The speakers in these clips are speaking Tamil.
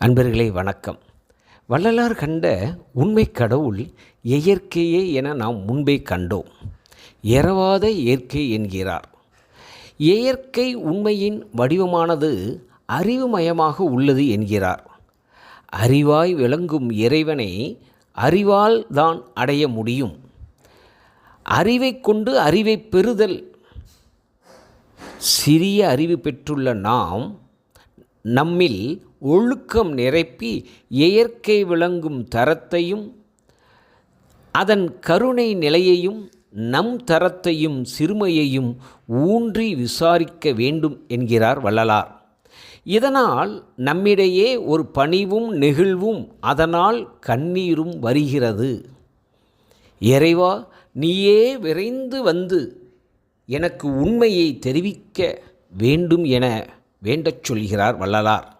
அன்பர்களே வணக்கம். வள்ளலார் கண்ட உண்மை கடவுள் இயற்கையே என நாம் முன்பே கண்டோம். எறவாத இயற்கை என்கிறார். இயற்கை உண்மையின் வடிவமானது அறிவுமயமாக உள்ளது என்கிறார். அறிவாய் விளங்கும் இறைவனை அறிவால் தான் அடைய முடியும். அறிவை கொண்டு அறிவை பெறுதல். சிறிய அறிவு பெற்றுள்ள நாம் நம்மில் ஒழுக்கம் நிரப்பி இயற்கை விளங்கும் தரத்தையும் அதன் கருணை நிலையையும் நம் தரத்தையும் சிறுமையையும் ஊன்றி விசாரிக்க வேண்டும் என்கிறார் வள்ளலார். இதனால் நம்மிடையே ஒரு பணிவும் நெகிழ்வும் அதனால் கண்ணீரும் வருகிறது. இறைவா, நீயே விரைந்து வந்து எனக்கு உண்மையை தெரிவிக்க வேண்டும் என வேண்டச் சொல்கிறார் வள்ளலார்.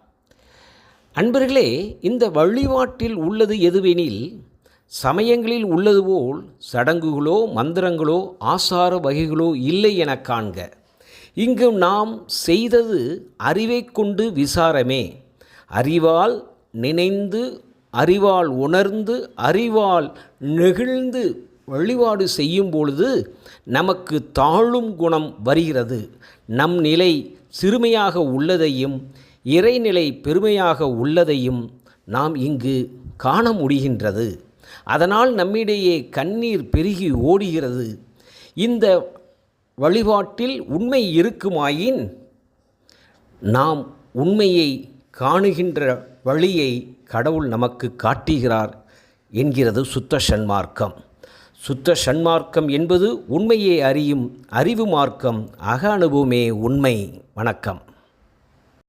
அன்பர்களே, இந்த வழிபாட்டில் உள்ளது எதுவெனில் சமயங்களில் உள்ளது போல் சடங்குகளோ மந்திரங்களோ ஆசார வகைகளோ இல்லை என காண்க. இங்கு நாம் செய்தது அறிவை கொண்டு விசாரமே. அறிவால் நினைந்து அறிவால் உணர்ந்து அறிவால் நெகிழ்ந்து வழிபாடு செய்யும் பொழுது நமக்கு தாழும் குணம் வருகிறது. நம் நிலை சிறுமையாக உள்ளதையும் இறைநிலை பெருமையாக உள்ளதையும் நாம் இங்கு காண முடிகின்றது. அதனால் நம்மிடையே கண்ணீர் பெருகி ஓடுகிறது. இந்த வழிபாட்டில் உண்மை இருக்குமாயின் நாம் உண்மையை காணுகின்ற வழியை கடவுள் நமக்கு காட்டுகிறார் என்கிறது சுத்த சன்மார்க்கம். சுத்த சன்மார்க்கம் என்பது உண்மையை அறியும் அறிவு மார்க்கம். அக அனுபவமே உண்மை. வணக்கம்.